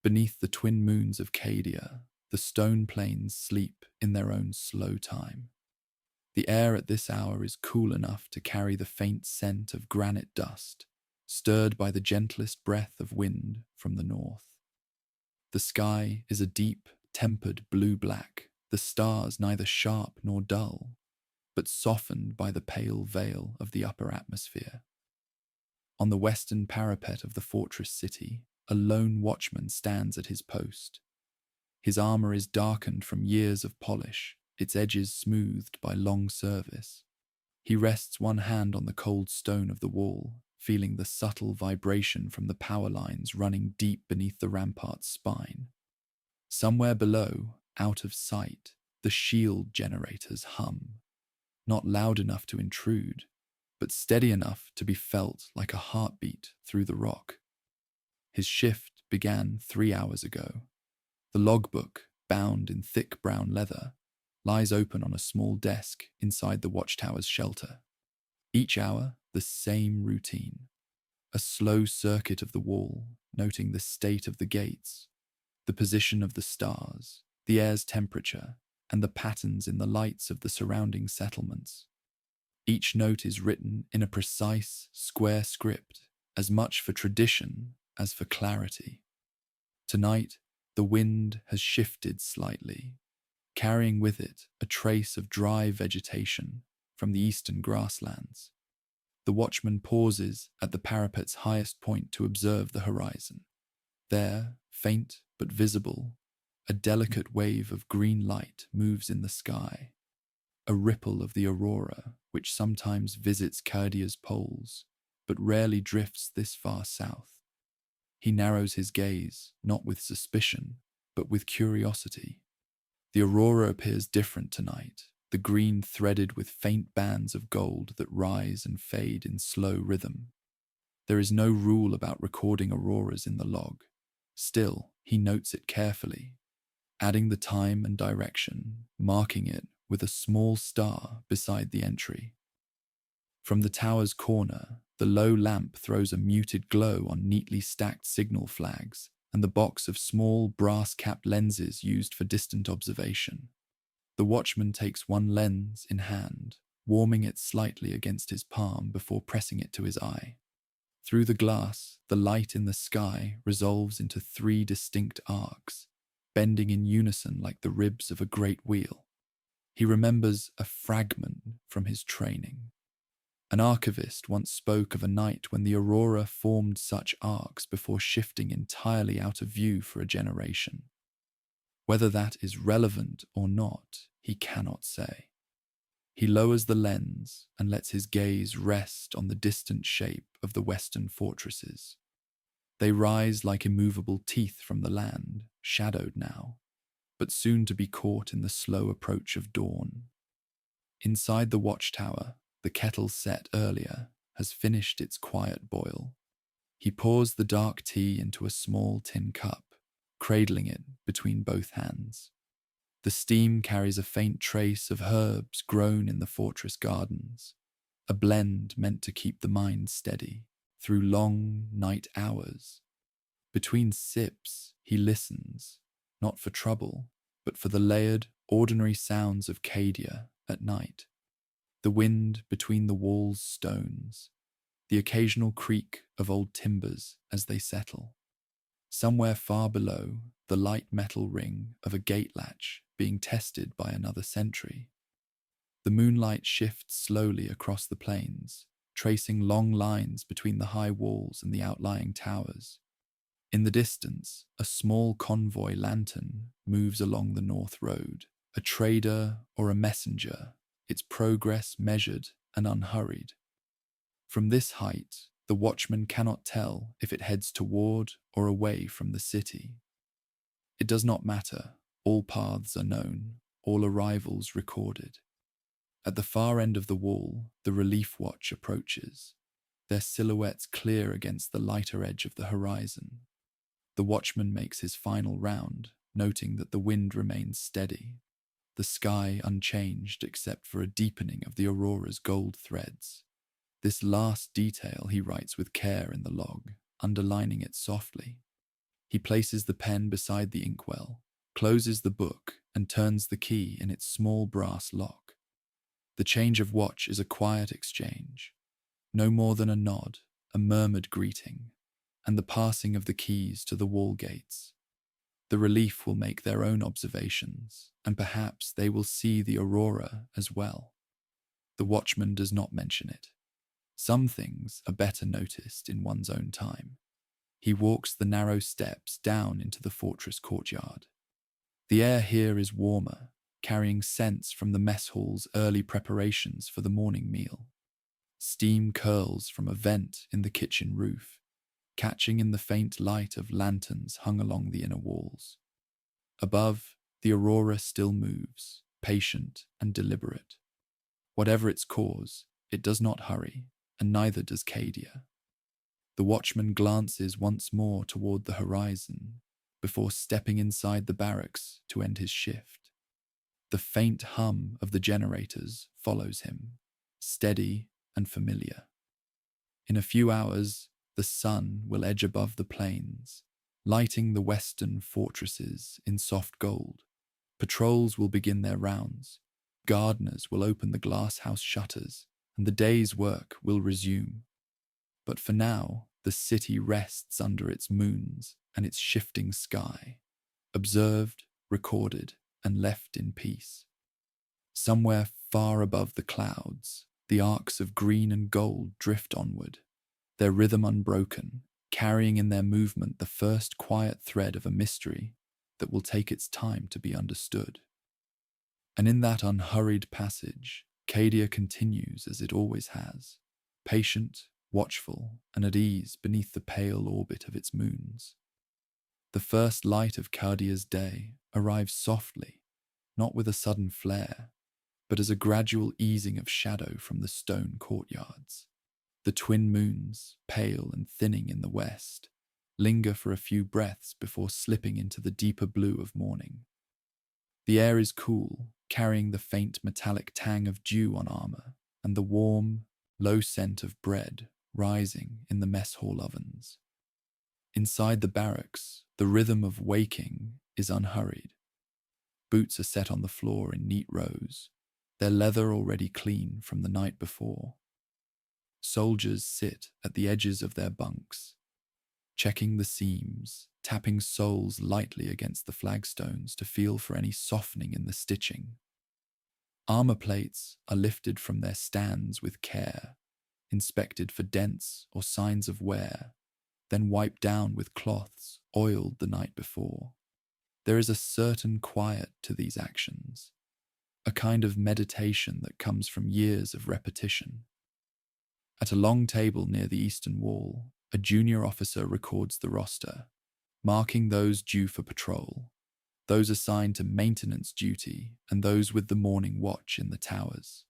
Beneath the twin moons of Cadia, the stone plains sleep in their own slow time. The air at this hour is cool enough to carry the faint scent of granite dust, stirred by the gentlest breath of wind from the north. The sky is a deep, tempered blue-black, the stars neither sharp nor dull, but softened by the pale veil of the upper atmosphere. On the western parapet of the fortress city, a lone watchman stands at his post. His armor is darkened from years of polish, its edges smoothed by long service. He rests one hand on the cold stone of the wall, feeling the subtle vibration from the power lines running deep beneath the rampart's spine. Somewhere below, out of sight, the shield generators hum, not loud enough to intrude, but steady enough to be felt like a heartbeat through the rock. His shift began 3 hours ago. The logbook, bound in thick brown leather, lies open on a small desk inside the watchtower's shelter. Each hour, the same routine. A slow circuit of the wall, noting the state of the gates, the position of the stars, the air's temperature, and the patterns in the lights of the surrounding settlements. Each note is written in a precise, square script, as much for tradition as for clarity. Tonight, the wind has shifted slightly, carrying with it a trace of dry vegetation from the eastern grasslands. The watchman pauses at the parapet's highest point to observe the horizon. There, faint but visible, a delicate wave of green light moves in the sky, a ripple of the aurora which sometimes visits Cadia's poles, but rarely drifts this far south. He narrows his gaze, not with suspicion, but with curiosity. The aurora appears different tonight, the green threaded with faint bands of gold that rise and fade in slow rhythm. There is no rule about recording auroras in the log. Still, he notes it carefully, adding the time and direction, marking it with a small star beside the entry. From the tower's corner, the low lamp throws a muted glow on neatly stacked signal flags and the box of small brass-capped lenses used for distant observation. The watchman takes one lens in hand, warming it slightly against his palm before pressing it to his eye. Through the glass, the light in the sky resolves into 3 distinct arcs, bending in unison like the ribs of a great wheel. He remembers a fragment from his training. An archivist once spoke of a night when the aurora formed such arcs before shifting entirely out of view for a generation. Whether that is relevant or not, he cannot say. He lowers the lens and lets his gaze rest on the distant shape of the western fortresses. They rise like immovable teeth from the land, shadowed now, but soon to be caught in the slow approach of dawn. Inside the watchtower, the kettle set earlier has finished its quiet boil. He pours the dark tea into a small tin cup, cradling it between both hands. The steam carries a faint trace of herbs grown in the fortress gardens, a blend meant to keep the mind steady through long night hours. Between sips, he listens, not for trouble, but for the layered, ordinary sounds of Cadia at night. The wind between the wall's stones, the occasional creak of old timbers as they settle. Somewhere far below, the light metal ring of a gate latch being tested by another sentry. The moonlight shifts slowly across the plains, tracing long lines between the high walls and the outlying towers. In the distance, a small convoy lantern moves along the north road, a trader or a messenger, its progress measured and unhurried. From this height, the watchman cannot tell if it heads toward or away from the city. It does not matter, all paths are known, all arrivals recorded. At the far end of the wall, the relief watch approaches, their silhouettes clear against the lighter edge of the horizon. The watchman makes his final round, noting that the wind remains steady, the sky unchanged except for a deepening of the aurora's gold threads. This last detail he writes with care in the log, underlining it softly. He places the pen beside the inkwell, closes the book, and turns the key in its small brass lock. The change of watch is a quiet exchange, no more than a nod, a murmured greeting, and the passing of the keys to the wall gates. The relief will make their own observations, and perhaps they will see the aurora as well. The watchman does not mention it. Some things are better noticed in one's own time. He walks the narrow steps down into the fortress courtyard. The air here is warmer, carrying scents from the mess hall's early preparations for the morning meal. Steam curls from a vent in the kitchen roof, catching in the faint light of lanterns hung along the inner walls. Above, the aurora still moves, patient and deliberate. Whatever its cause, it does not hurry, and neither does Cadia. The watchman glances once more toward the horizon before stepping inside the barracks to end his shift. The faint hum of the generators follows him, steady and familiar. In a few hours, the sun will edge above the plains, lighting the western fortresses in soft gold. Patrols will begin their rounds, gardeners will open the glass-house shutters, and the day's work will resume. But for now, the city rests under its moons and its shifting sky, observed, recorded, and left in peace. Somewhere far above the clouds, the arcs of green and gold drift onward, their rhythm unbroken, carrying in their movement the first quiet thread of a mystery that will take its time to be understood. And in that unhurried passage, Cadia continues as it always has, patient, watchful, and at ease beneath the pale orbit of its moons. The first light of Cadia's day arrives softly, not with a sudden flare, but as a gradual easing of shadow from the stone courtyards. The twin moons, pale and thinning in the west, linger for a few breaths before slipping into the deeper blue of morning. The air is cool, carrying the faint metallic tang of dew on armor, and the warm, low scent of bread rising in the mess hall ovens. Inside the barracks, the rhythm of waking is unhurried. Boots are set on the floor in neat rows, their leather already clean from the night before. Soldiers sit at the edges of their bunks, checking the seams, tapping soles lightly against the flagstones to feel for any softening in the stitching. Armor plates are lifted from their stands with care, inspected for dents or signs of wear, then wiped down with cloths oiled the night before. There is a certain quiet to these actions, a kind of meditation that comes from years of repetition. At a long table near the eastern wall, a junior officer records the roster, marking those due for patrol, those assigned to maintenance duty, and those with the morning watch in the towers.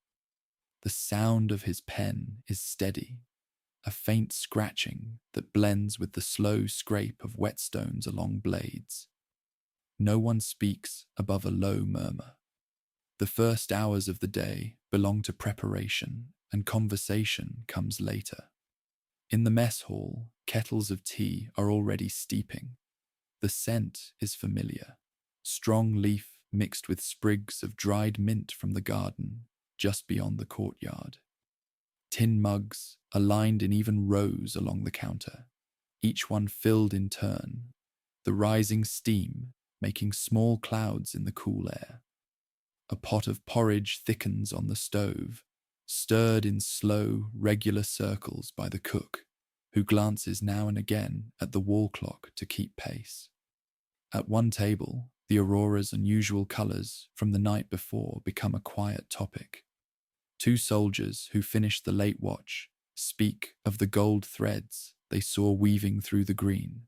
The sound of his pen is steady, a faint scratching that blends with the slow scrape of whetstones along blades. No one speaks above a low murmur. The first hours of the day belong to preparation, and conversation comes later. In the mess hall, kettles of tea are already steeping. The scent is familiar, strong leaf mixed with sprigs of dried mint from the garden just beyond the courtyard. Tin mugs are lined in even rows along the counter, each one filled in turn, the rising steam making small clouds in the cool air. A pot of porridge thickens on the stove, stirred in slow, regular circles by the cook, who glances now and again at the wall clock to keep pace. At one table, the aurora's unusual colours from the night before become a quiet topic. Two soldiers who finished the late watch speak of the gold threads they saw weaving through the green,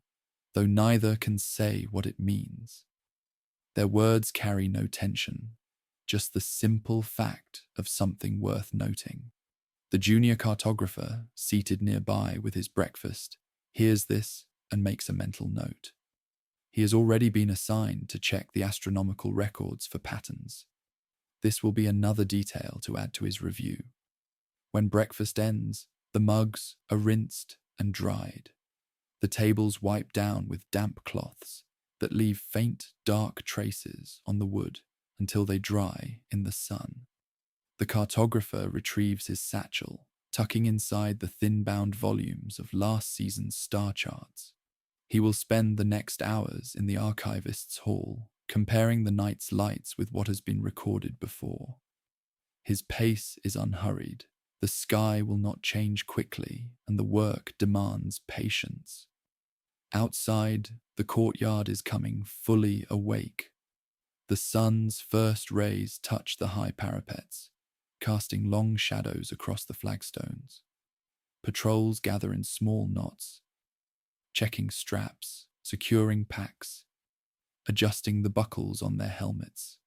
though neither can say what it means. Their words carry no tension, just the simple fact of something worth noting. The junior cartographer, seated nearby with his breakfast, hears this and makes a mental note. He has already been assigned to check the astronomical records for patterns. This will be another detail to add to his review. When breakfast ends, the mugs are rinsed and dried. the tables wiped down with damp cloths that leave faint, dark traces on the wood until they dry in the sun. The cartographer retrieves his satchel, tucking inside the thin-bound volumes of last season's star charts. He will spend the next hours in the archivist's hall, comparing the night's lights with what has been recorded before. His pace is unhurried. The sky will not change quickly, and the work demands patience. Outside, the courtyard is coming fully awake. The sun's first rays touch the high parapets, casting long shadows across the flagstones. Patrols gather in small knots, checking straps, securing packs, adjusting the buckles on their helmets.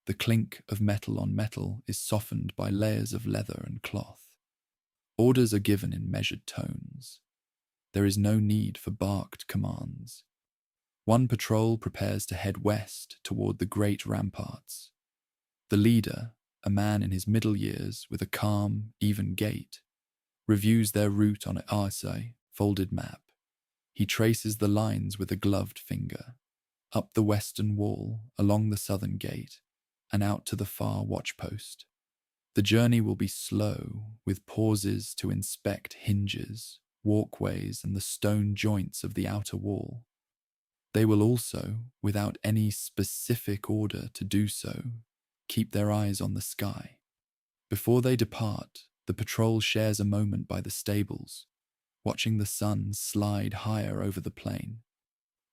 The clink of metal on metal is softened by layers of leather and cloth. Orders are given in measured tones. There is no need for barked commands. One patrol prepares to head west toward the great ramparts. The leader, a man in his middle years with a calm, even gait, reviews their route on an arse, folded map. He traces the lines with a gloved finger, up the western wall, along the southern gate, and out to the far watchpost. The journey will be slow, with pauses to inspect hinges, walkways, and the stone joints of the outer wall. They will also, without any specific order to do so, keep their eyes on the sky. Before they depart, the patrol shares a moment by the stables, watching the sun slide higher over the plain.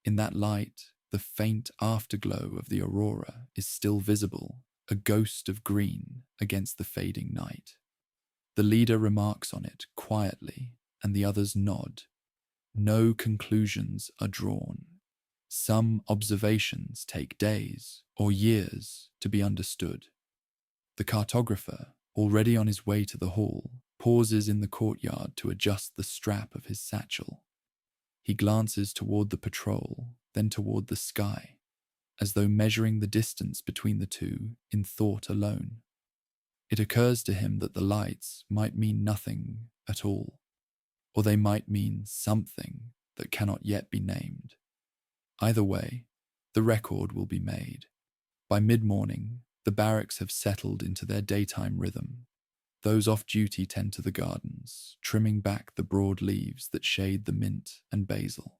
In that light, the faint afterglow of the aurora is still visible, a ghost of green against the fading night. The leader remarks on it quietly, and the others nod. No conclusions are drawn. Some observations take days or years to be understood. The cartographer, already on his way to the hall, pauses in the courtyard to adjust the strap of his satchel. He glances toward the patrol, then toward the sky, as though measuring the distance between the two in thought alone. It occurs to him that the lights might mean nothing at all, or they might mean something that cannot yet be named. Either way, the record will be made. By mid-morning, the barracks have settled into their daytime rhythm. Those off-duty tend to the gardens, trimming back the broad leaves that shade the mint and basil.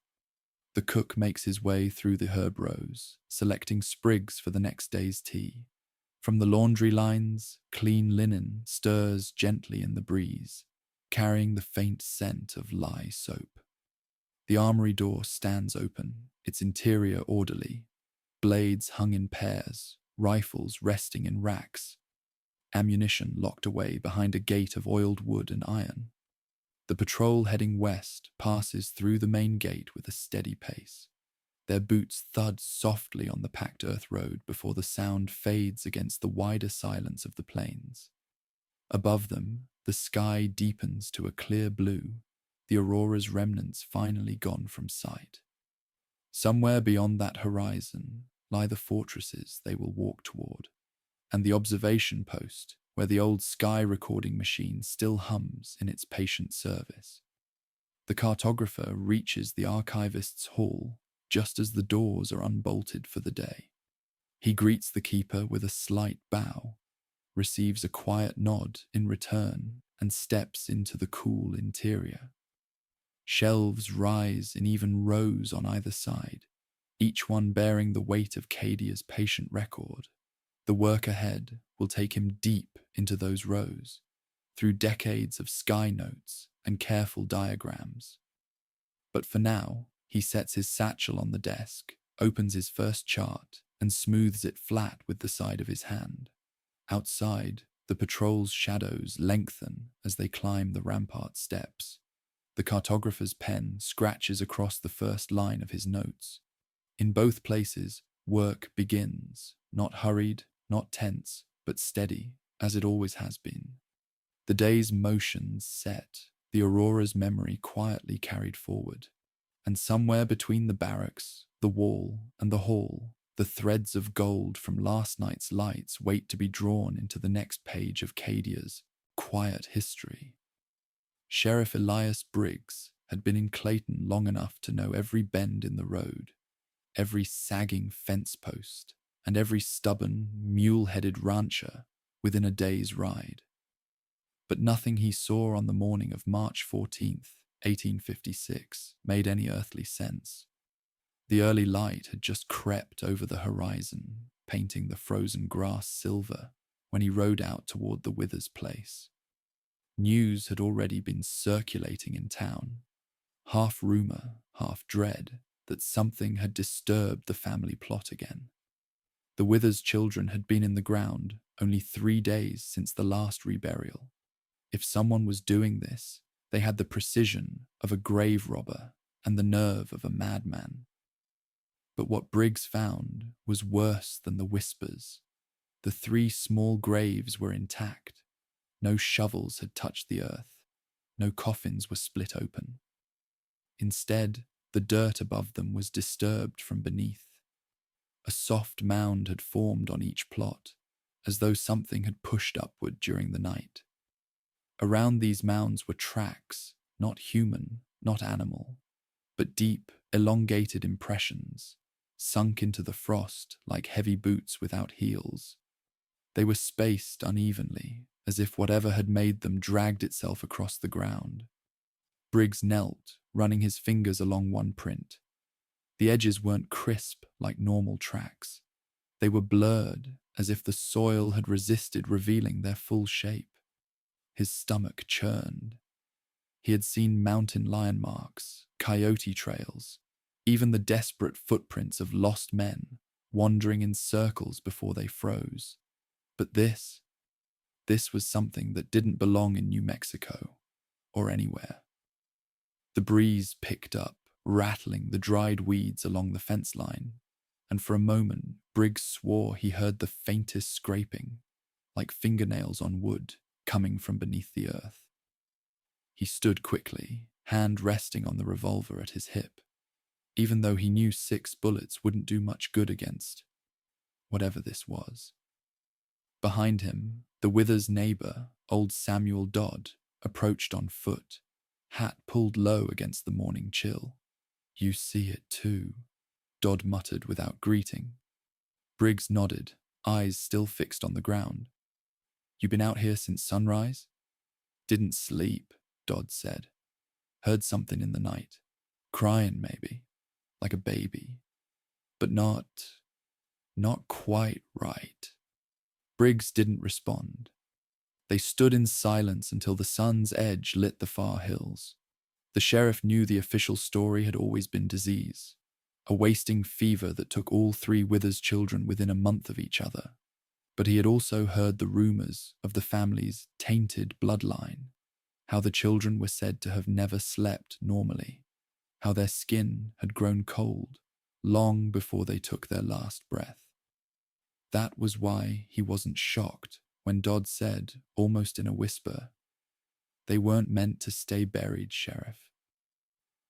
The cook makes his way through the herb rows, selecting sprigs for the next day's tea. From the laundry lines, clean linen stirs gently in the breeze, carrying the faint scent of lye soap. The armory door stands open, its interior orderly, blades hung in pairs, rifles resting in racks, ammunition locked away behind a gate of oiled wood and iron. The patrol heading west passes through the main gate with a steady pace. Their boots thud softly on the packed earth road before the sound fades against the wider silence of the plains. Above them, the sky deepens to a clear blue, the aurora's remnants finally gone from sight. Somewhere beyond that horizon lie the fortresses they will walk toward, and the observation post where the old sky recording machine still hums in its patient service. The cartographer reaches the archivist's hall just as the doors are unbolted for the day. He greets the keeper with a slight bow, receives a quiet nod in return, and steps into the cool interior. Shelves rise in even rows on either side, each one bearing the weight of Cadia's patient record. The work ahead will take him deep into those rows, through decades of sky notes and careful diagrams. But for now, he sets his satchel on the desk, opens his first chart, and smooths it flat with the side of his hand. Outside, the patrol's shadows lengthen as they climb the rampart steps. The cartographer's pen scratches across the first line of his notes. In both places, work begins, not hurried, not tense, but steady, as it always has been. The day's motions set, the aurora's memory quietly carried forward, and somewhere between the barracks, the wall, and the hall, the threads of gold from last night's lights wait to be drawn into the next page of Cadia's quiet history. Sheriff Elias Briggs, had been in Clayton long enough to know every bend in the road, every sagging fence post, and every stubborn, mule-headed rancher within a day's ride. But nothing he saw on the morning of March 14th, 1856, made any earthly sense. The early light had just crept over the horizon, painting the frozen grass silver when he rode out toward the Withers place. News had already been circulating in town, half rumor, half dread, that something had disturbed the family plot again. The Withers children had been in the ground only 3 days since the last reburial. If someone was doing this, they had the precision of a grave robber and the nerve of a madman. But what Briggs found was worse than the whispers. The 3 small graves were intact. No shovels had touched the earth. No coffins were split open. Instead, the dirt above them was disturbed from beneath. A soft mound had formed on each plot, as though something had pushed upward during the night. Around these mounds were tracks, not human, not animal, but deep, elongated impressions, sunk into the frost like heavy boots without heels. They were spaced unevenly, as if whatever had made them dragged itself across the ground. Briggs knelt, running his fingers along one print. The edges weren't crisp like normal tracks. They were blurred, as if the soil had resisted revealing their full shape. His stomach churned. He had seen mountain lion marks, coyote trails, even the desperate footprints of lost men wandering in circles before they froze. But this was something that didn't belong in New Mexico, or anywhere. The breeze picked up, rattling the dried weeds along the fence line, and for a moment Briggs swore he heard the faintest scraping, like fingernails on wood, coming from beneath the earth. He stood quickly, hand resting on the revolver at his hip, even though he knew 6 bullets wouldn't do much good against whatever this was. Behind him, the Withers' neighbor, old Samuel Dodd, approached on foot, hat pulled low against the morning chill. "You see it too," Dodd muttered without greeting. Briggs nodded, eyes still fixed on the ground. "You been out here since sunrise?" "Didn't sleep," Dodd said. "Heard something in the night. Crying, maybe. Like a baby. But not quite right." Briggs didn't respond. They stood in silence until the sun's edge lit the far hills. The sheriff knew the official story had always been disease, a wasting fever that took all 3 Withers children within a month of each other. But he had also heard the rumors of the family's tainted bloodline, how the children were said to have never slept normally, how their skin had grown cold long before they took their last breath. That was why he wasn't shocked when Dodd said, almost in a whisper, "They weren't meant to stay buried, Sheriff.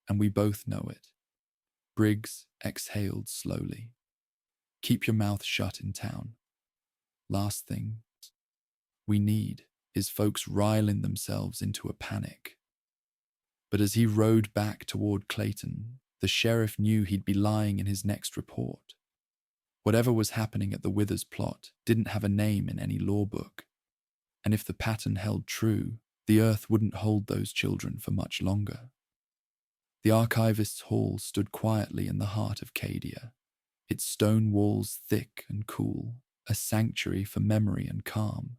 And we both know it." Briggs exhaled slowly. "Keep your mouth shut in town. Last thing we need is folks riling themselves into a panic." But as he rode back toward Clayton, the sheriff knew he'd be lying in his next report. Whatever was happening at the Withers plot didn't have a name in any law book, and if the pattern held true, the earth wouldn't hold those children for much longer. The archivist's hall stood quietly in the heart of Cadia, its stone walls thick and cool, a sanctuary for memory and calm.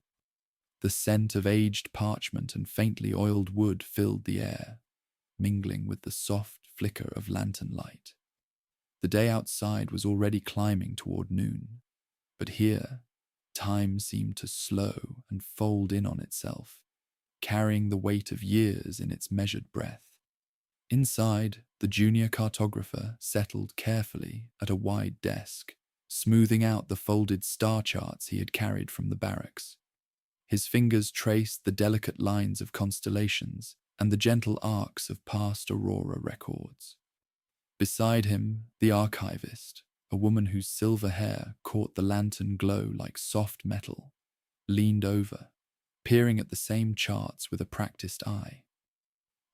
The scent of aged parchment and faintly oiled wood filled the air, mingling with the soft flicker of lantern light. The day outside was already climbing toward noon, but here, time seemed to slow and fold in on itself, carrying the weight of years in its measured breath. Inside, the junior cartographer settled carefully at a wide desk, smoothing out the folded star charts he had carried from the barracks. His fingers traced the delicate lines of constellations and the gentle arcs of past aurora records. Beside him, the archivist, a woman whose silver hair caught the lantern glow like soft metal, leaned over, peering at the same charts with a practiced eye.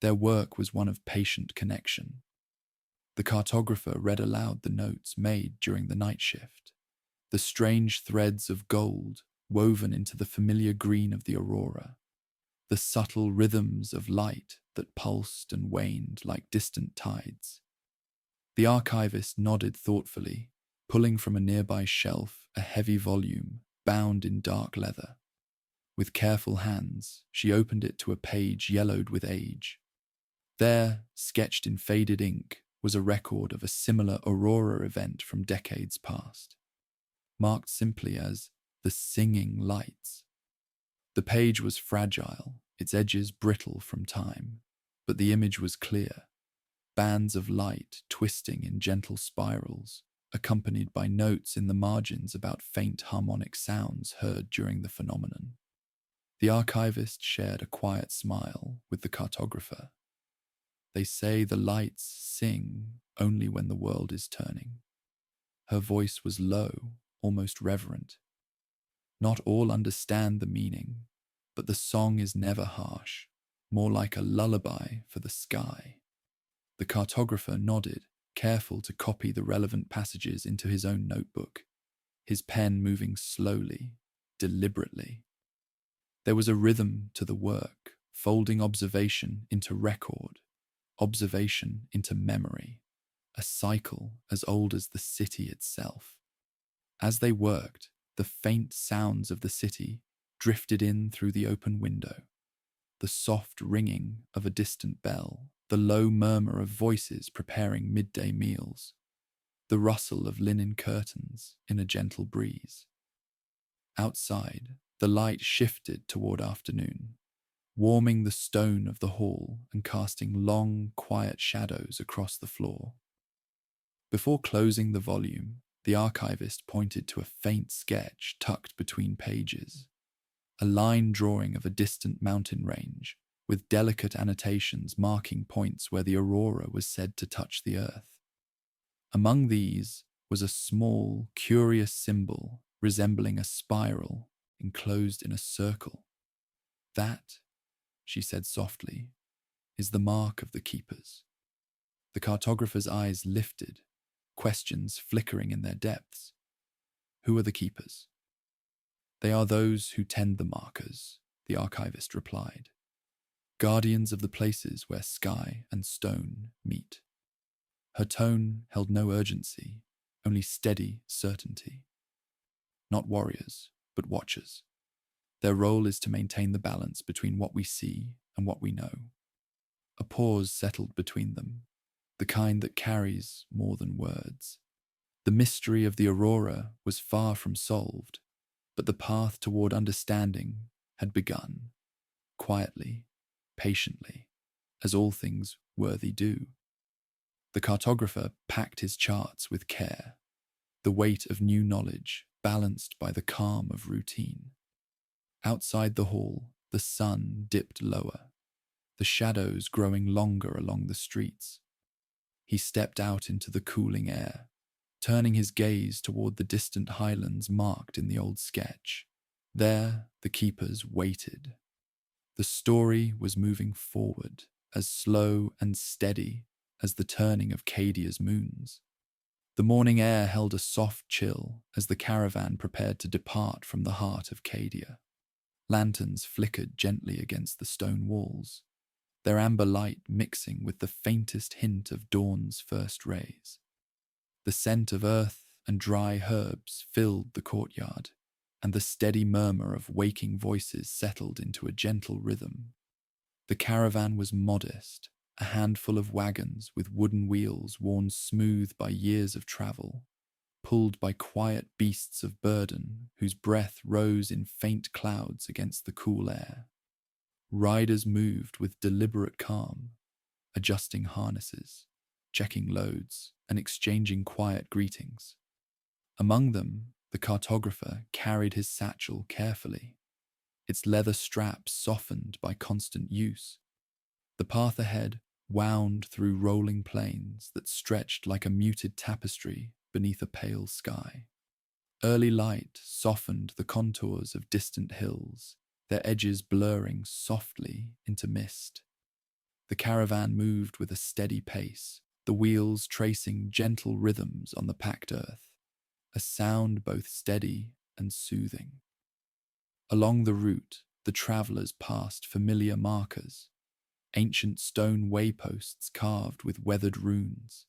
Their work was one of patient connection. The cartographer read aloud the notes made during the night shift, the strange threads of gold woven into the familiar green of the aurora, the subtle rhythms of light that pulsed and waned like distant tides. The archivist nodded thoughtfully, pulling from a nearby shelf a heavy volume bound in dark leather. With careful hands, she opened it to a page yellowed with age. There, sketched in faded ink, was a record of a similar aurora event from decades past, marked simply as the Singing Lights. The page was fragile, its edges brittle from time, but the image was clear, bands of light twisting in gentle spirals, accompanied by notes in the margins about faint harmonic sounds heard during the phenomenon. The archivist shared a quiet smile with the cartographer. They say the lights sing only when the world is turning. Her voice was low, almost reverent. Not all understand the meaning, but the song is never harsh, more like a lullaby for the sky. The cartographer nodded, careful to copy the relevant passages into his own notebook, his pen moving slowly, deliberately. There was a rhythm to the work, folding observation into record, observation into memory, a cycle as old as the city itself. As they worked, the faint sounds of the city drifted in through the open window. The soft ringing of a distant bell, the low murmur of voices preparing midday meals, the rustle of linen curtains in a gentle breeze. Outside, the light shifted toward afternoon, warming the stone of the hall and casting long, quiet shadows across the floor. Before closing the volume, the archivist pointed to a faint sketch tucked between pages, a line drawing of a distant mountain range, with delicate annotations marking points where the aurora was said to touch the earth. Among these was a small, curious symbol resembling a spiral enclosed in a circle. That, she said softly, is the mark of the keepers. The cartographer's eyes lifted, questions flickering in their depths. Who are the keepers? They are those who tend the markers, the archivist replied. Guardians of the places where sky and stone meet. Her tone held no urgency, only steady certainty. Not warriors, but watchers. Their role is to maintain the balance between what we see and what we know. A pause settled between them, the kind that carries more than words. The mystery of the aurora was far from solved, but the path toward understanding had begun, quietly, patiently, as all things worthy do. The cartographer packed his charts with care, the weight of new knowledge balanced by the calm of routine. Outside the hall, the sun dipped lower, the shadows growing longer along the streets. He stepped out into the cooling air, turning his gaze toward the distant highlands marked in the old sketch. There, the keepers waited. The story was moving forward, as slow and steady as the turning of Cadia's moons. The morning air held a soft chill as the caravan prepared to depart from the heart of Cadia. Lanterns flickered gently against the stone walls, their amber light mixing with the faintest hint of dawn's first rays. The scent of earth and dry herbs filled the courtyard, and the steady murmur of waking voices settled into a gentle rhythm. The caravan was modest, a handful of wagons with wooden wheels worn smooth by years of travel, pulled by quiet beasts of burden whose breath rose in faint clouds against the cool air. Riders moved with deliberate calm, adjusting harnesses, checking loads, and exchanging quiet greetings. Among them, the cartographer carried his satchel carefully, its leather straps softened by constant use. The path ahead wound through rolling plains that stretched like a muted tapestry beneath a pale sky. Early light softened the contours of distant hills, their edges blurring softly into mist. The caravan moved with a steady pace, the wheels tracing gentle rhythms on the packed earth, a sound both steady and soothing. Along the route, the travelers passed familiar markers, ancient stone wayposts carved with weathered runes,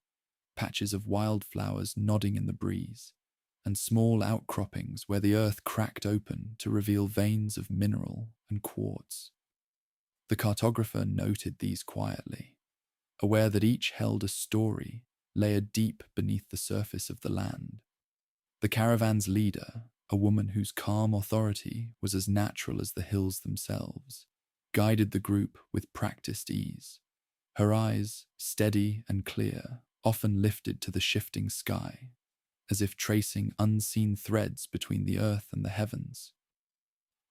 patches of wildflowers nodding in the breeze, and small outcroppings where the earth cracked open to reveal veins of mineral and quartz. The cartographer noted these quietly, aware that each held a story layered deep beneath the surface of the land. The caravan's leader, a woman whose calm authority was as natural as the hills themselves, guided the group with practiced ease. Her eyes, steady and clear, often lifted to the shifting sky, as if tracing unseen threads between the earth and the heavens.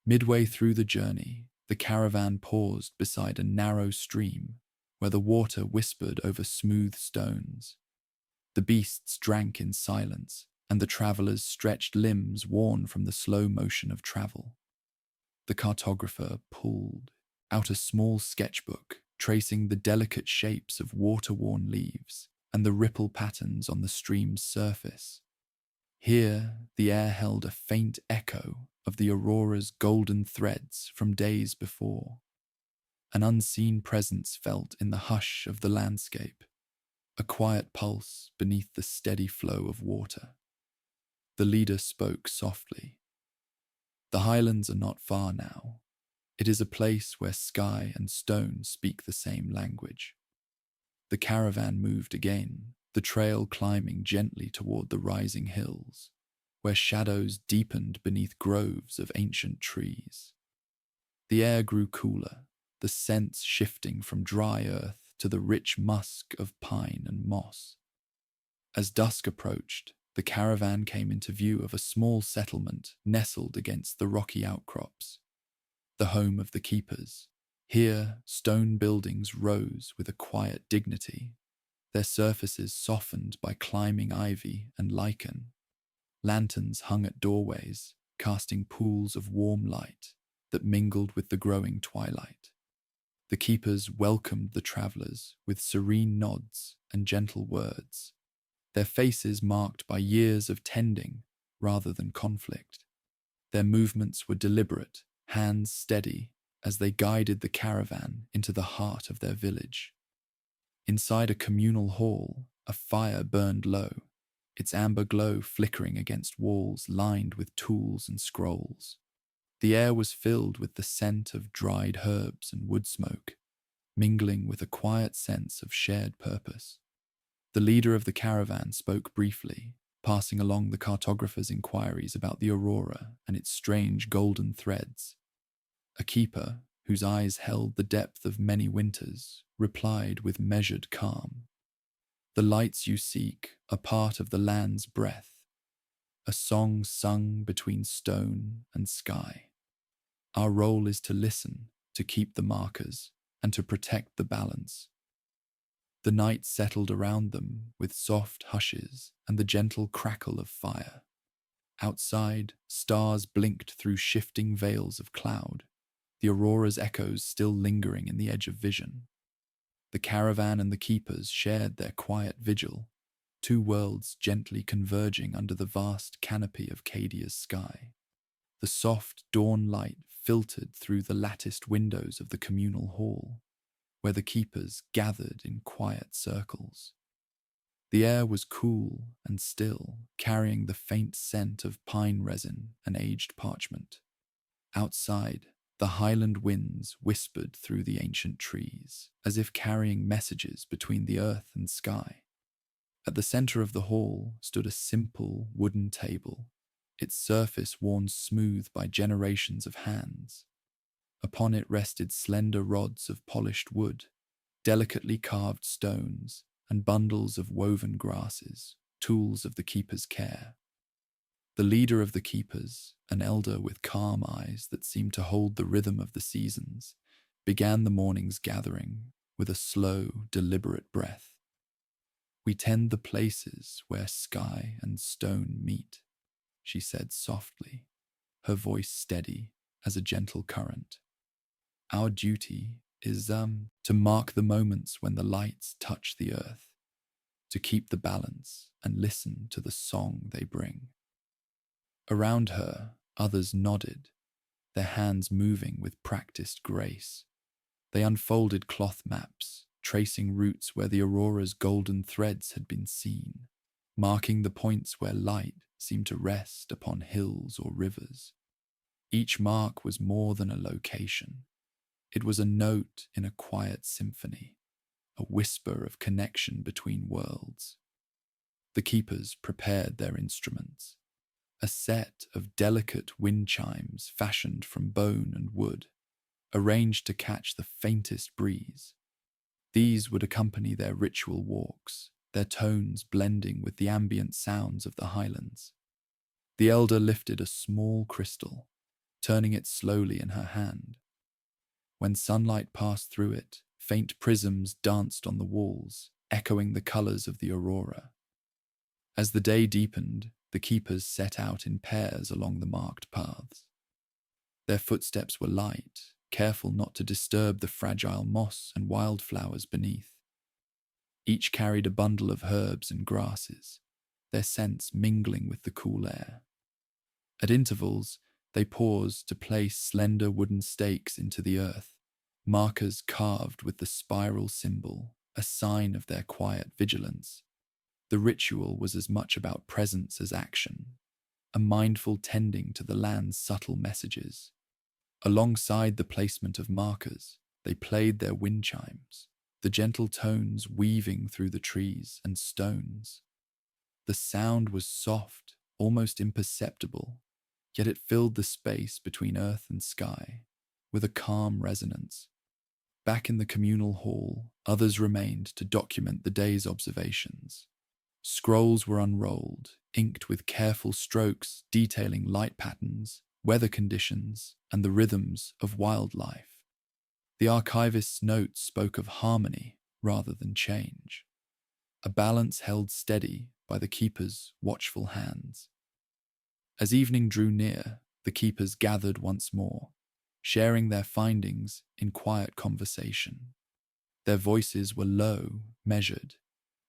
Midway through the journey, the caravan paused beside a narrow stream where the water whispered over smooth stones. The beasts drank in silence, and the travelers stretched limbs worn from the slow motion of travel. The cartographer pulled out a small sketchbook, tracing the delicate shapes of water-worn leaves and the ripple patterns on the stream's surface. Here, the air held a faint echo of the aurora's golden threads from days before. An unseen presence felt in the hush of the landscape, a quiet pulse beneath the steady flow of water. The leader spoke softly. "The highlands are not far now. It is a place where sky and stone speak the same language." The caravan moved again, the trail climbing gently toward the rising hills, where shadows deepened beneath groves of ancient trees. The air grew cooler, the scents shifting from dry earth to the rich musk of pine and moss. As dusk approached, the caravan came into view of a small settlement nestled against the rocky outcrops, the home of the keepers. Here, stone buildings rose with a quiet dignity, their surfaces softened by climbing ivy and lichen. Lanterns hung at doorways, casting pools of warm light that mingled with the growing twilight. The keepers welcomed the travelers with serene nods and gentle words, their faces marked by years of tending rather than conflict. Their movements were deliberate, hands steady, as they guided the caravan into the heart of their village. Inside a communal hall, a fire burned low, its amber glow flickering against walls lined with tools and scrolls. The air was filled with the scent of dried herbs and wood smoke, mingling with a quiet sense of shared purpose. The leader of the caravan spoke briefly, passing along the cartographer's inquiries about the aurora and its strange golden threads. A keeper, whose eyes held the depth of many winters, replied with measured calm. "The lights you seek are part of the land's breath, a song sung between stone and sky. Our role is to listen, to keep the markers, and to protect the balance." The night settled around them with soft hushes and the gentle crackle of fire. Outside, stars blinked through shifting veils of cloud, the aurora's echoes still lingering in the edge of vision. The caravan and the keepers shared their quiet vigil, two worlds gently converging under the vast canopy of Cadia's sky. The soft dawn light filtered through the latticed windows of the communal hall, where the keepers gathered in quiet circles. The air was cool and still, carrying the faint scent of pine resin and aged parchment. Outside, the highland winds whispered through the ancient trees, as if carrying messages between the earth and sky. At the center of the hall stood a simple wooden table, its surface worn smooth by generations of hands. Upon it rested slender rods of polished wood, delicately carved stones, and bundles of woven grasses, tools of the keeper's care. The leader of the keepers, an elder with calm eyes that seemed to hold the rhythm of the seasons, began the morning's gathering with a slow, deliberate breath. "We tend the places where sky and stone meet," she said softly, her voice steady as a gentle current. "Our duty is to mark the moments when the lights touch the earth, to keep the balance and listen to the song they bring. Around her, others nodded, their hands moving with practiced grace. They unfolded cloth maps, tracing routes where the aurora's golden threads had been seen, marking the points where light seemed to rest upon hills or rivers. Each mark was more than a location. It was a note in a quiet symphony, a whisper of connection between worlds. The keepers prepared their instruments, a set of delicate wind chimes fashioned from bone and wood, arranged to catch the faintest breeze. These would accompany their ritual walks, their tones blending with the ambient sounds of the highlands. The elder lifted a small crystal, turning it slowly in her hand. When sunlight passed through it, faint prisms danced on the walls, echoing the colors of the aurora. As the day deepened, the keepers set out in pairs along the marked paths. Their footsteps were light, careful not to disturb the fragile moss and wildflowers beneath. Each carried a bundle of herbs and grasses, their scents mingling with the cool air. At intervals, they paused to place slender wooden stakes into the earth, markers carved with the spiral symbol, a sign of their quiet vigilance. The ritual was as much about presence as action, a mindful tending to the land's subtle messages. Alongside the placement of markers, they played their wind chimes, the gentle tones weaving through the trees and stones. The sound was soft, almost imperceptible, yet it filled the space between earth and sky with a calm resonance. Back in the communal hall, others remained to document the day's observations. Scrolls were unrolled, inked with careful strokes detailing light patterns, weather conditions, and the rhythms of wildlife. The archivist's notes spoke of harmony rather than change, a balance held steady by the keeper's watchful hands. As evening drew near, the keepers gathered once more, sharing their findings in quiet conversation. Their voices were low, measured,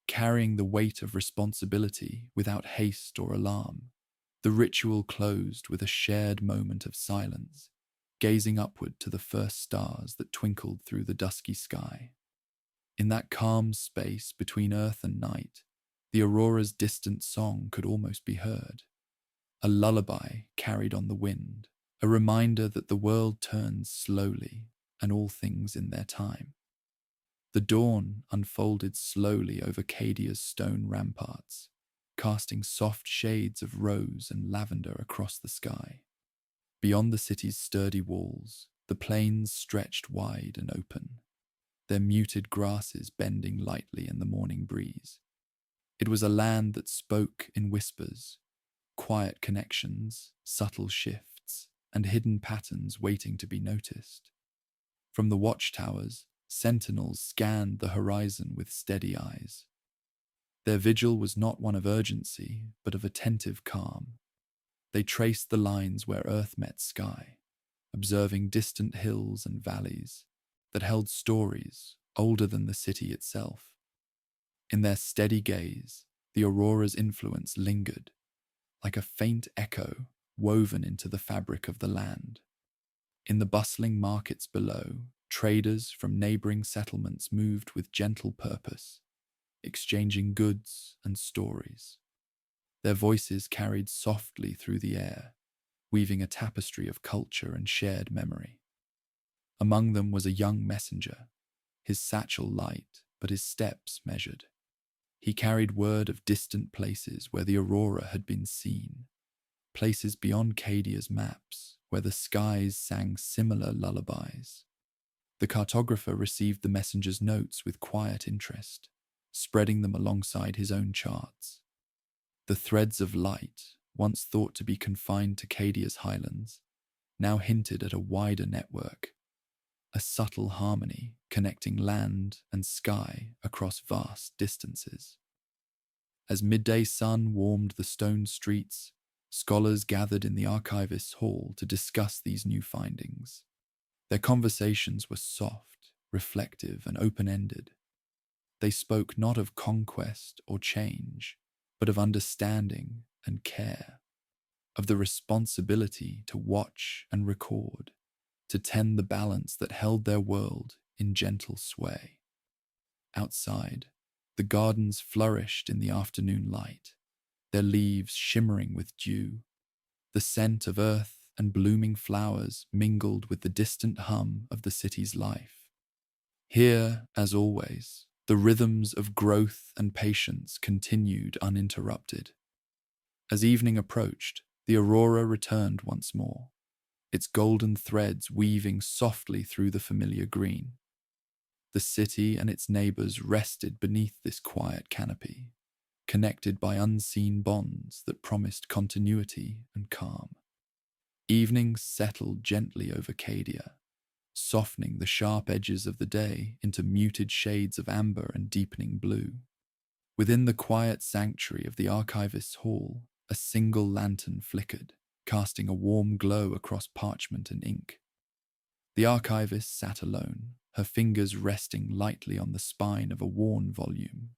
carrying the weight of responsibility without haste or alarm. The ritual closed with a shared moment of silence, gazing upward to the first stars that twinkled through the dusky sky. In that calm space between earth and night, the aurora's distant song could almost be heard, a lullaby carried on the wind, a reminder that the world turns slowly and all things in their time. The dawn unfolded slowly over Cadia's stone ramparts, casting soft shades of rose and lavender across the sky. Beyond the city's sturdy walls, the plains stretched wide and open, their muted grasses bending lightly in the morning breeze. It was a land that spoke in whispers, quiet connections, subtle shifts, and hidden patterns waiting to be noticed. From the watchtowers, sentinels scanned the horizon with steady eyes. Their vigil was not one of urgency, but of attentive calm. They traced the lines where earth met sky, observing distant hills and valleys that held stories older than the city itself. In their steady gaze, the aurora's influence lingered, like a faint echo woven into the fabric of the land. In the bustling markets below, traders from neighboring settlements moved with gentle purpose, exchanging goods and stories. Their voices carried softly through the air, weaving a tapestry of culture and shared memory. Among them was a young messenger, his satchel light, but his steps measured. He carried word of distant places where the aurora had been seen, places beyond Cadia's maps, where the skies sang similar lullabies. The cartographer received the messenger's notes with quiet interest, spreading them alongside his own charts. The threads of light, once thought to be confined to Cadia's highlands, now hinted at a wider network, a subtle harmony connecting land and sky across vast distances. As midday sun warmed the stone streets, scholars gathered in the archivist's hall to discuss these new findings. Their conversations were soft, reflective, and open-ended. They spoke not of conquest or change, but of understanding and care, of the responsibility to watch and record, to tend the balance that held their world in gentle sway. Outside, the gardens flourished in the afternoon light, their leaves shimmering with dew. The scent of earth and blooming flowers mingled with the distant hum of the city's life. Here, as always, the rhythms of growth and patience continued uninterrupted. As evening approached, the aurora returned once more, its golden threads weaving softly through the familiar green. The city and its neighbors rested beneath this quiet canopy, connected by unseen bonds that promised continuity and calm. Evenings settled gently over Cadia, softening the sharp edges of the day into muted shades of amber and deepening blue. Within the quiet sanctuary of the archivist's hall, a single lantern flickered, casting a warm glow across parchment and ink. The archivist sat alone, her fingers resting lightly on the spine of a worn volume,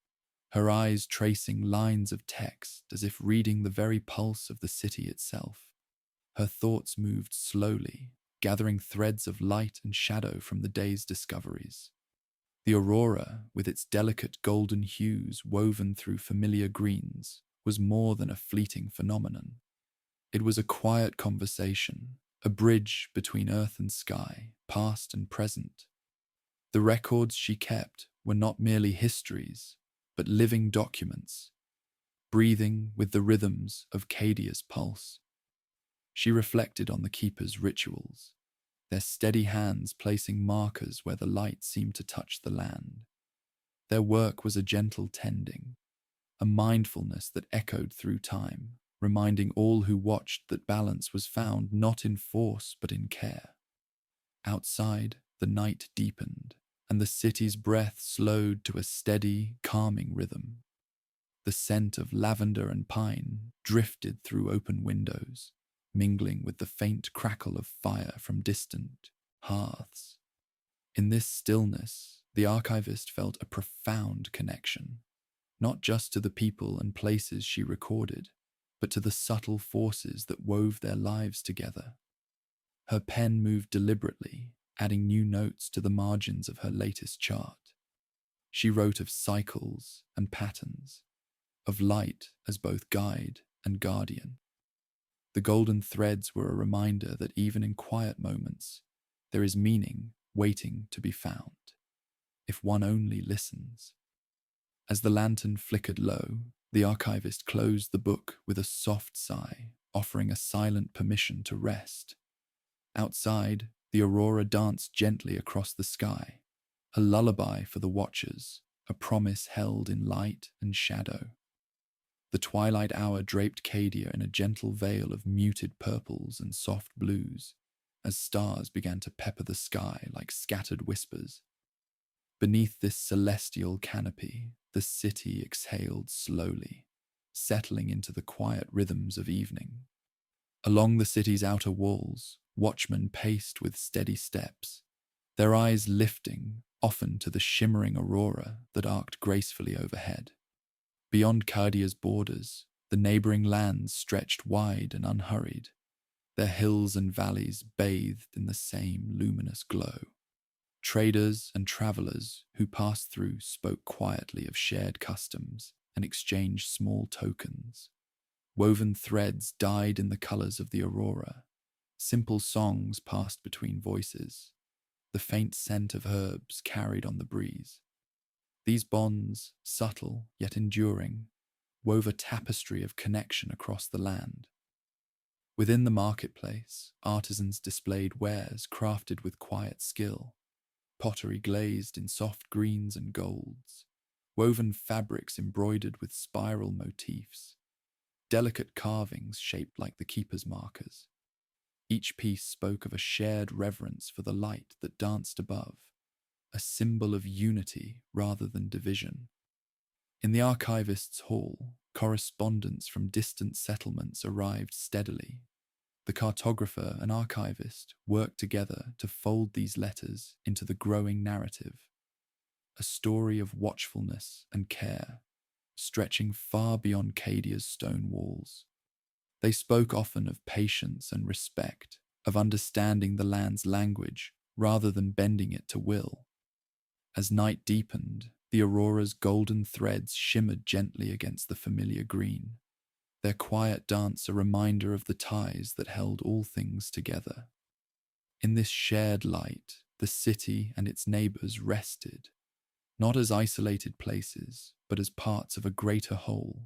her eyes tracing lines of text as if reading the very pulse of the city itself. Her thoughts moved slowly, gathering threads of light and shadow from the day's discoveries. The aurora, with its delicate golden hues woven through familiar greens, was more than a fleeting phenomenon. It was a quiet conversation, a bridge between earth and sky, past and present. The records she kept were not merely histories, but living documents, breathing with the rhythms of Cadia's pulse. She reflected on the keeper's rituals, their steady hands placing markers where the light seemed to touch the land. Their work was a gentle tending, a mindfulness that echoed through time, reminding all who watched that balance was found not in force but in care. Outside, the night deepened, and the city's breath slowed to a steady, calming rhythm. The scent of lavender and pine drifted through open windows, mingling with the faint crackle of fire from distant hearths. In this stillness, the archivist felt a profound connection, not just to the people and places she recorded, but to the subtle forces that wove their lives together. Her pen moved deliberately, adding new notes to the margins of her latest chart. She wrote of cycles and patterns, of light as both guide and guardian. The golden threads were a reminder that even in quiet moments, there is meaning waiting to be found, if one only listens. As the lantern flickered low, the archivist closed the book with a soft sigh, offering a silent permission to rest. Outside, the aurora danced gently across the sky, a lullaby for the watchers, a promise held in light and shadow. The twilight hour draped Cadia in a gentle veil of muted purples and soft blues, as stars began to pepper the sky like scattered whispers. Beneath this celestial canopy, the city exhaled slowly, settling into the quiet rhythms of evening. Along the city's outer walls, watchmen paced with steady steps, their eyes lifting often to the shimmering aurora that arced gracefully overhead. Beyond Cadia's borders, the neighboring lands stretched wide and unhurried, their hills and valleys bathed in the same luminous glow. Traders and travelers who passed through spoke quietly of shared customs and exchanged small tokens. Woven threads dyed in the colors of the aurora. Simple songs passed between voices, the faint scent of herbs carried on the breeze. These bonds, subtle yet enduring, wove a tapestry of connection across the land. Within the marketplace, artisans displayed wares crafted with quiet skill, pottery glazed in soft greens and golds, woven fabrics embroidered with spiral motifs, delicate carvings shaped like the keeper's markers. Each piece spoke of a shared reverence for the light that danced above, a symbol of unity rather than division. In the archivist's hall, correspondence from distant settlements arrived steadily, The cartographer and archivist worked together to fold these letters into the growing narrative, a story of watchfulness and care, stretching far beyond Cadia's stone walls. They spoke often of patience and respect, of understanding the land's language rather than bending it to will. As night deepened, the aurora's golden threads shimmered gently against the familiar green, their quiet dance a reminder of the ties that held all things together. In this shared light, the city and its neighbors rested, not as isolated places, but as parts of a greater whole,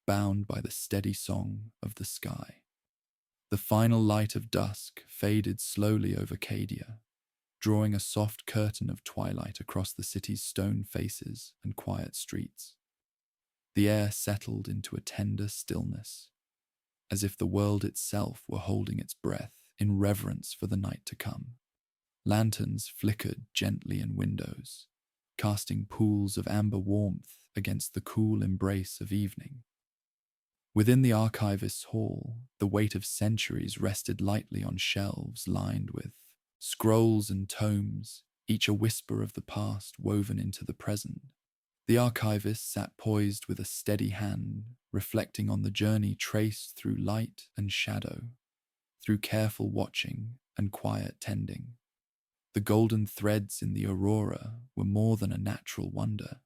bound by the steady song of the sky. The final light of dusk faded slowly over Cadia, drawing a soft curtain of twilight across the city's stone faces and quiet streets. The air settled into a tender stillness, as if the world itself were holding its breath in reverence for the night to come. Lanterns flickered gently in windows, casting pools of amber warmth against the cool embrace of evening. Within the archivist's hall, the weight of centuries rested lightly on shelves lined with scrolls and tomes, each a whisper of the past woven into the present. The archivist sat poised with a steady hand, reflecting on the journey traced through light and shadow, through careful watching and quiet tending. The golden threads in the aurora were more than a natural wonder.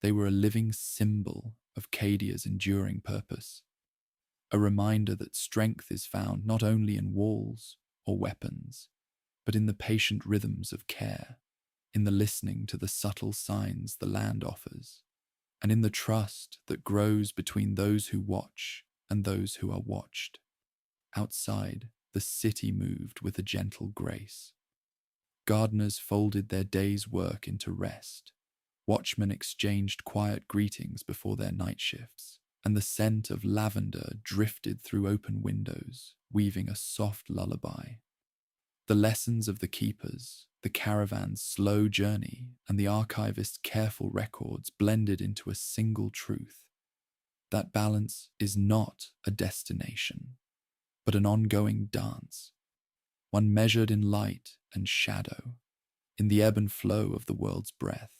They were a living symbol of Cadia's enduring purpose, a reminder that strength is found not only in walls or weapons, but in the patient rhythms of care, in the listening to the subtle signs the land offers, and in the trust that grows between those who watch and those who are watched. Outside, the city moved with a gentle grace. Gardeners folded their day's work into rest. Watchmen exchanged quiet greetings before their night shifts, and the scent of lavender drifted through open windows, weaving a soft lullaby. The lessons of the keepers, the caravan's slow journey, and the archivist's careful records blended into a single truth. That balance is not a destination, but an ongoing dance, one measured in light and shadow, in the ebb and flow of the world's breath.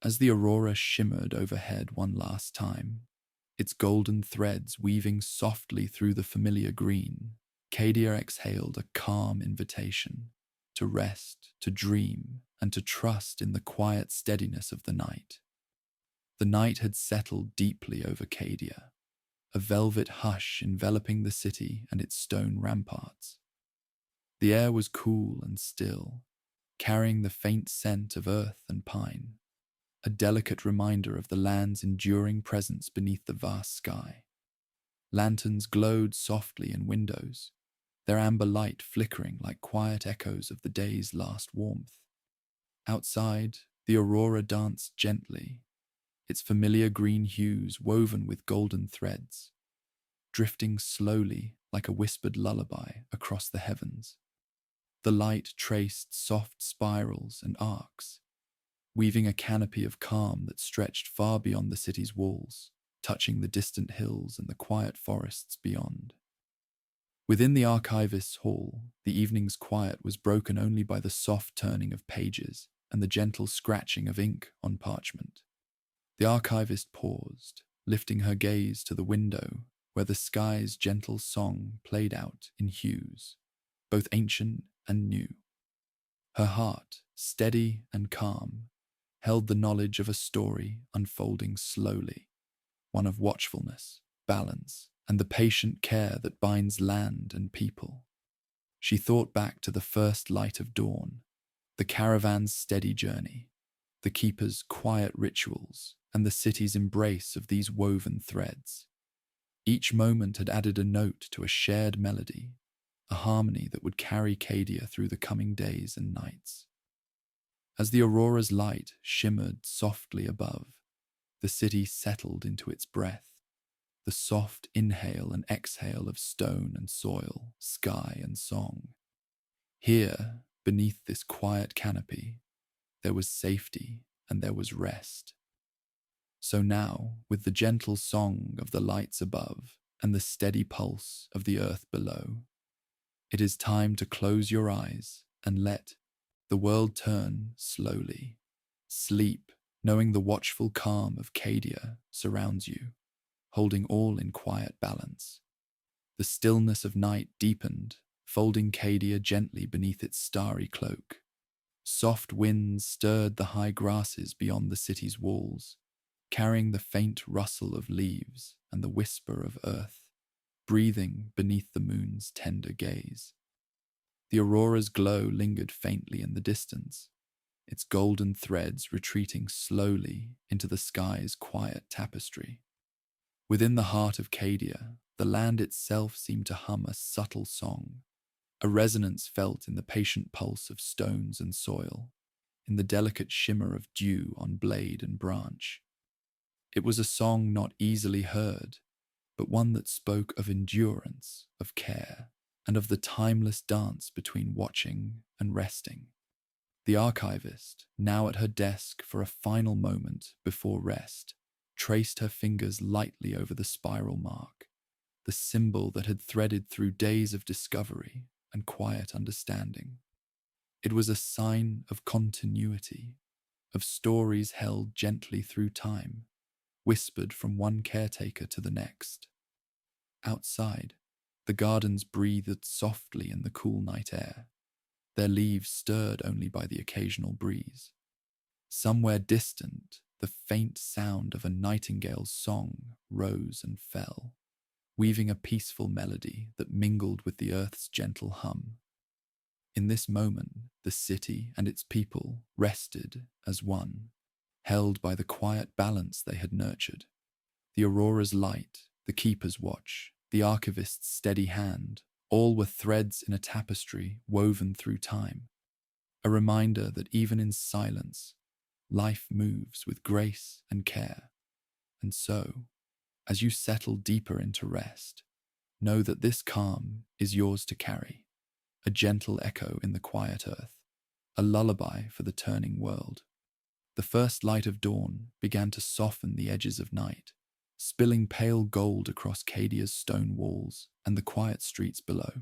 As the aurora shimmered overhead one last time, its golden threads weaving softly through the familiar green, Cadia exhaled a calm invitation to rest, to dream, and to trust in the quiet steadiness of the night. The night had settled deeply over Cadia, a velvet hush enveloping the city and its stone ramparts. The air was cool and still, carrying the faint scent of earth and pine, a delicate reminder of the land's enduring presence beneath the vast sky. Lanterns glowed softly in windows, their amber light flickering like quiet echoes of the day's last warmth. Outside, the aurora danced gently, its familiar green hues woven with golden threads, drifting slowly like a whispered lullaby across the heavens. The light traced soft spirals and arcs, weaving a canopy of calm that stretched far beyond the city's walls, touching the distant hills and the quiet forests beyond. Within the archivist's hall, the evening's quiet was broken only by the soft turning of pages and the gentle scratching of ink on parchment. The archivist paused, lifting her gaze to the window where the sky's gentle song played out in hues, both ancient and new. Her heart, steady and calm, held the knowledge of a story unfolding slowly, one of watchfulness, balance, and the patient care that binds land and people. She thought back to the first light of dawn, the caravan's steady journey, the keeper's quiet rituals, and the city's embrace of these woven threads. Each moment had added a note to a shared melody, a harmony that would carry Cadia through the coming days and nights. As the aurora's light shimmered softly above, the city settled into its breath, the soft inhale and exhale of stone and soil, sky and song. Here, beneath this quiet canopy, there was safety and there was rest. So now, with the gentle song of the lights above and the steady pulse of the earth below, It is time to close your eyes and let the world turn slowly. Sleep, knowing the watchful calm of Cadia surrounds you, holding all in quiet balance. The stillness of night deepened, folding Cadia gently beneath its starry cloak. Soft winds stirred the high grasses beyond the city's walls, carrying the faint rustle of leaves and the whisper of earth, breathing beneath the moon's tender gaze. The aurora's glow lingered faintly in the distance, its golden threads retreating slowly into the sky's quiet tapestry. Within the heart of Cadia, the land itself seemed to hum a subtle song, a resonance felt in the patient pulse of stones and soil, in the delicate shimmer of dew on blade and branch. It was a song not easily heard, but one that spoke of endurance, of care, and of the timeless dance between watching and resting. The archivist, now at her desk for a final moment before rest, traced her fingers lightly over the spiral mark, the symbol that had threaded through days of discovery and quiet understanding. It was a sign of continuity, of stories held gently through time, whispered from one caretaker to the next. Outside, the gardens breathed softly in the cool night air, their leaves stirred only by the occasional breeze. Somewhere distant, the faint sound of a nightingale's song rose and fell, weaving a peaceful melody that mingled with the earth's gentle hum. In this moment, the city and its people rested as one, held by the quiet balance they had nurtured. The aurora's light, the keeper's watch, the archivist's steady hand, all were threads in a tapestry woven through time, a reminder that even in silence, life moves with grace and care. And so, as you settle deeper into rest, know that this calm is yours to carry, a gentle echo in the quiet earth, a lullaby for the turning world. The first light of dawn began to soften the edges of night, spilling pale gold across Cadia's stone walls and the quiet streets below.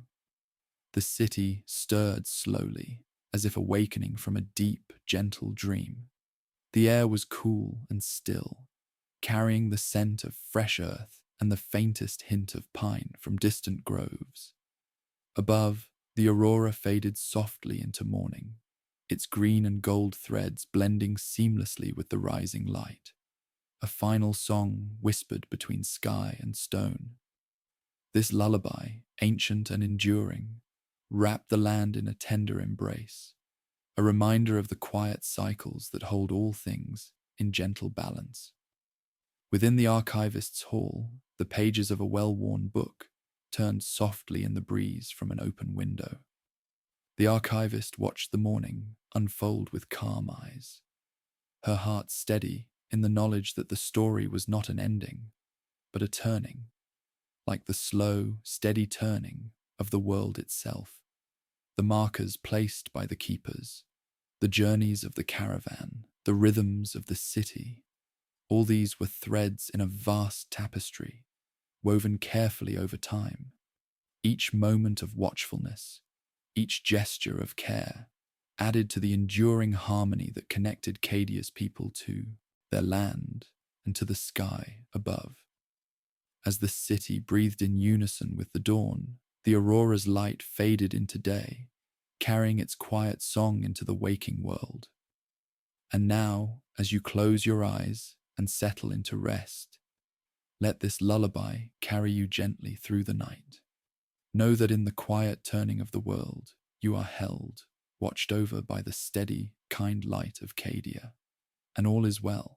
The city stirred slowly, as if awakening from a deep, gentle dream. The air was cool and still, carrying the scent of fresh earth and the faintest hint of pine from distant groves. Above, the aurora faded softly into morning, its green and gold threads blending seamlessly with the rising light. A final song whispered between sky and stone. This lullaby, ancient and enduring, wrapped the land in a tender embrace, a reminder of the quiet cycles that hold all things in gentle balance. Within the archivist's hall, the pages of a well-worn book turned softly in the breeze from an open window. The archivist watched the morning unfold with calm eyes, her heart steady in the knowledge that the story was not an ending, but a turning, like the slow, steady turning of the world itself. The markers placed by the keepers, the journeys of the caravan, the rhythms of the city, all these were threads in a vast tapestry, woven carefully over time. Each moment of watchfulness, each gesture of care, added to the enduring harmony that connected Cadia's people to their land and to the sky above. As the city breathed in unison with the dawn, the aurora's light faded into day, carrying its quiet song into the waking world. And now, as you close your eyes and settle into rest, let this lullaby carry you gently through the night. Know that in the quiet turning of the world, you are held, watched over by the steady, kind light of Cadia, and all is well.